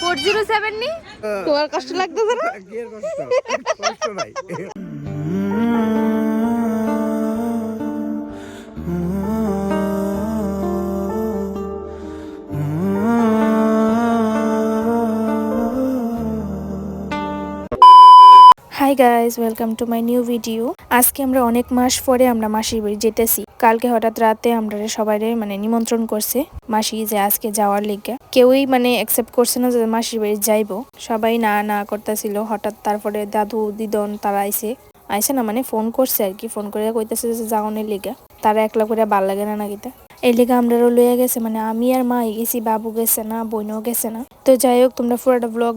407 নি তোমার কষ্ট লাগতেছে না? কি এর কষ্ট? কষ্ট নাই। Hi guys, welcome to my new video. আজকে আমরা অনেক মাস পরে আমরা মাসির বাড়ি যেতেছি। কালকে হঠাৎ রাতে আমরা সবাই নিমন্ত্রণ করছে মাসি যে আজকে যাওয়ার লিগে। কেউই অ্যাকসেপ্ট করছে না যে মাসির বাড়ি যাইবো, সবাই না না করতেছিল। হঠাৎ তারপরে দাদু দিদন তারা আইসে না ফোন করছে আর কি, ফোন করে কইতেছে যে যাওয়ানোর লিগে। তারা একলা করে ভাল লাগে না নাকিটা, এই লিগে আমরা লইয়া গেছে। আমি আর মা গেছি, বাবু গেছে না, বোনও গেছে না। তো যাই হোক, তোমরা পুরোটা ব্লগ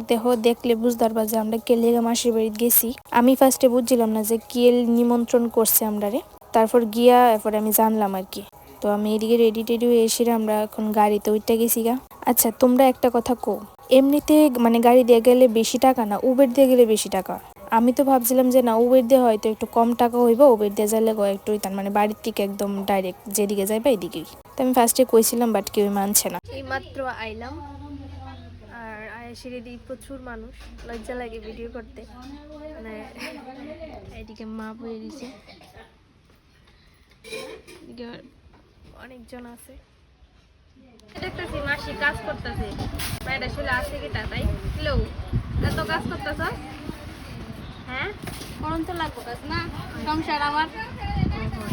দেখলে বুঝতে পারবা যে আমরা কে লিগে মাসির বাড়ি গেছি। আমি ফার্স্টে বুঝছিলাম না যে কে নিমন্ত্রণ করছে আমরারে, তারপর গিয়া এরপরে আমি জানলাম আর কি। তো আমি এদিকে রেডি টেডি হয়ে এসে আমরা এখন গাড়িতে উঠতে গেছি গা। আচ্ছা, তোমরা একটা কথা কো, এমনিতে গাড়ি দিয়ে গেলে বেশি টাকা না উবের দিয়ে গেলে বেশি টাকা? আমি তো ভাবছিলাম যে না, উবের দিয়ে হয়তো একটু কম টাকা হইব, উবের দিয়ে যাইলে একটু বাড়ির থেকে একদম ডাইরেক্ট যেদিকে যাইবা এদিকেই। তো আমি ফার্স্টে কইছিলাম, বাট কেউ মানছে না। এই মাত্র আইলাম, আর আয়েশের এদিকে প্রচুর মানুষ, লজ্জা লাগে ভিডিও করতে। এদিকে মা বয়ে দিছে, এদিকে অনেকজন আছে। দেখতেছি মাসি কাজ করতেছে, বাইরে শুলে আসে কিটা তাই হ্যালো, এত কাজ করতেছ? হ্যাঁ, করণ তো লাগবো কাজ না, সংসার আমার।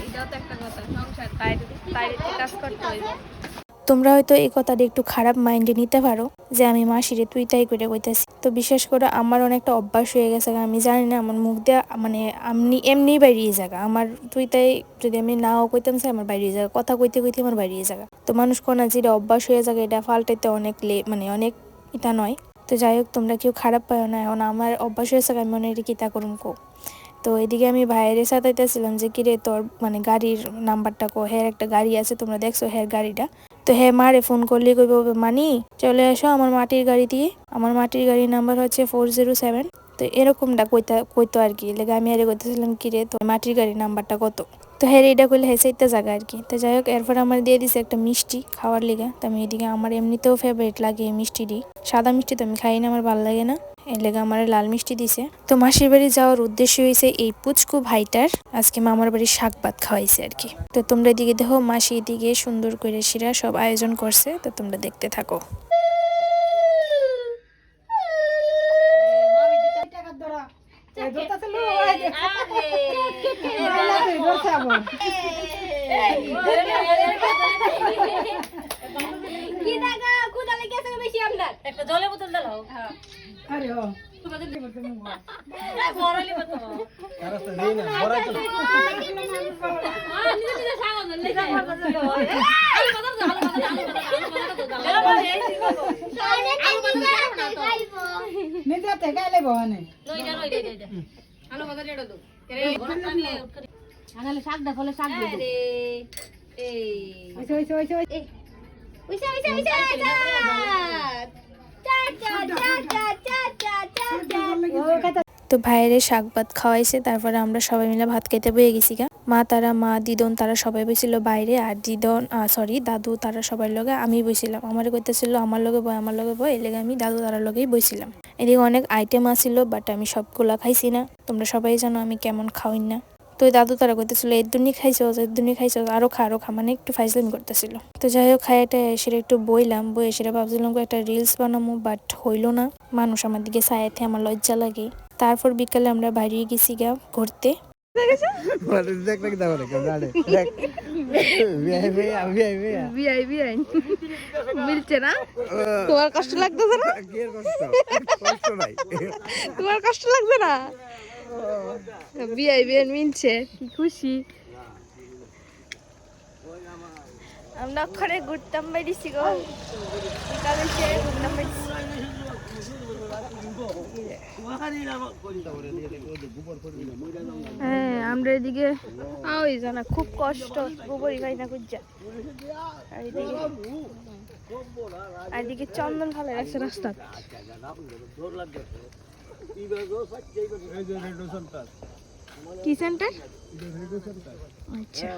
এটাও তো একটা কথা, সংসার তাই কাজ করতে হইব। তোমরা হয়তো এই কথাটা একটু খারাপ মাইন্ডে নিতে পারো যে আমি মাসিরে তুই তাই করে কইতাছি। তো বিশেষ করে আমার অনেকটা অভ্যাস হয়ে গেছে, আমি জানি না আমার মুখ দিয়ে আমি এমনি বাইরিয়ে জায়গা আমার তুই তাই যদি আমি নাও কইতাম চাই আমার বাইরিয়ে জায়গা, কথা কইতে কইতে আমার বাইরিয়ে জায়গা। তো মানুষ কোনা যেটা অভ্যাস হয়ে যাবে এটা পাল্টাইতে অনেক অনেক এটা নয়। তো যাই হোক, তোমরা কেউ খারাপ পাও না, এখন আমার অভ্যাস হয়েছে আমি মনে হয় কিতা করুম কো। তো এদিকে আমি ভাইয়ের সাথে যে কিরে তোর গাড়ির নাম্বারটা কো, হ্যাঁ একটা গাড়ি আছে, তোমরা দেখছো হ্যাঁ গাড়িটা। তো হ্যাঁ মারে ফোন করলে কইব মানি চলে আসো আমার মাটির গাড়ি দিয়ে, আমার মাটির গাড়ির নাম্বার হচ্ছে 407। তো এরকমটা কইতো আর কি। লেগে আমি আরে কইতেছিলাম কিরে তোর মাটির গাড়ির নাম্বারটা কত। তো হ্যাঁ এটা করলে হ্যাঁ সেইটা জায়গা আর কি। তো যাই হোক, এরপর আমার দিয়ে দিছে একটা মিষ্টি খাওয়ার লিগে। তো আমি এদিকে আমার এমনিতেও ফেভারিট লাগে এই মিষ্টিটি, সাদা মিষ্টি তো আমি খাই না, আমার ভালো লাগে না, এর লেগে আমার লাল মিষ্টি দিছে। তো মাসির বাড়ি যাওয়ার উদ্দেশ্য হয়েছে এই পুচকু ভাইটার আজকে মামার বাড়ির শাক ভাত খাওয়াইছে আর কি। তো তোমরা এদিকে দেখো, মাসি এদিকে সুন্দর করে শিরা সব আয়োজন করছে, তো তোমরা দেখতে থাকো। একটা জলের বোতল দাও। আরে ও তো ভাইয়ের শাক ভাত খাওয়াইছে, তারপরে আমরা সবাই মিলে ভাত খাইতে বয়ে গেছি গা। মা দিদন তারা সবাই বসছিল বাইরে, আর দাদু তারা সবার লগে আমি বসছিলাম। আমার কইতেছিল আমার লগে বয়, এই লেগে আমি দাদু তারার লগেই বসছিলাম। এদিকে অনেক আইটেম আসছিল, বাট আমি সবগুলা খাইছি না। তোমরা সবাই জানো আমি কেমন খাওয়াই না। তো দাদু তারা কইতেছিল এর দুনি খাইছো আরো খা একটু ফাইজলামি করতেছিল। তো যাই হোক, খাইটা এসে একটু বইলাম, বই এসে ভাবছিলাম একটা রিলস বানাবো, বাট হইলো না। মানুষ আমার দিকে চাইতে আমার লজ্জা লাগে। তারপর বিকালে আমরা বাইরে গেছি গা ঘুরতে। মিলছে না? তোমার কষ্ট লাগতেছে না? তোমার কষ্ট লাগছে না? বিআই মিলছে, কি খুশি। আমরা ওখানে ঘুরতাম বেরিয়েছি গো, বিকালে ঘুরতাম বেরিয়েছি। হ্যাঁ, আমরা এদিকে ওই জানা খুব কষ্ট, গোবরই খাই না খুঁজা। আর এদিকে চন্দন ফেলে রাখছে রাস্তা। কি সেন্টার? আচ্ছা,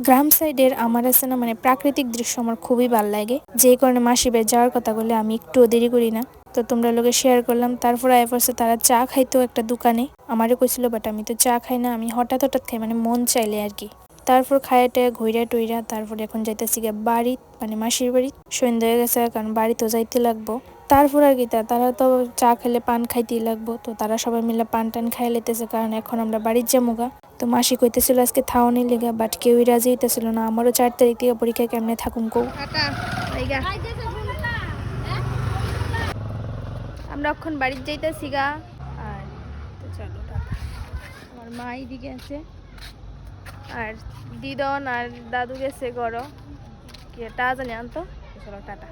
গ্রাম সাইডের আমার আছে না মানে প্রাকৃতিক দৃশ্য আমার খুবই ভালো লাগে, যে কারণে মাসি বাড়ি যাওয়ার কথা বলে আমি একটুও দেরি করি না। তো তোমরা লোকে শেয়ার করলাম। তারপর আইফার্সে তারা চা খাইতো একটা দোকানে, আমারও কইছিল, বাট আমি তো চা খাই না, আমি হঠাৎ খাই, মানে মন চাইলে আর কি। তারপর খাইটা ঘুইরা টুইরা তারপর এখন যাইতেছি গিয়ে বাড়ি, মানে মাসির বাড়ি। সন্ধ্যা হয়ে গেছে, কারণ বাড়ি তো যাইতে লাগবো। তারপর আর কি তারা তো চা খেলে পান খাইতেই লাগবো, তো তারা সবাই মিলে পান টান খাই লেতেছে, কারণ এখন আমরা বাড়ির যামুগা। তো মাসি কইতেছিল আজকে থাওয়ানি লেগা, বাট কেউই রাজি হইতেছিল না। আমারও 4 তারিখ থেকে পরীক্ষা, কেমনে থাকুন কৌ। আমরা এখন বাড়ির যাইতেছি গা। আর তো চলো টাটা। আমার মা এইদিকে আছে, আর দিদন আর দাদু গেছে গড় কি টা জানি আনতো। চলো টাটা।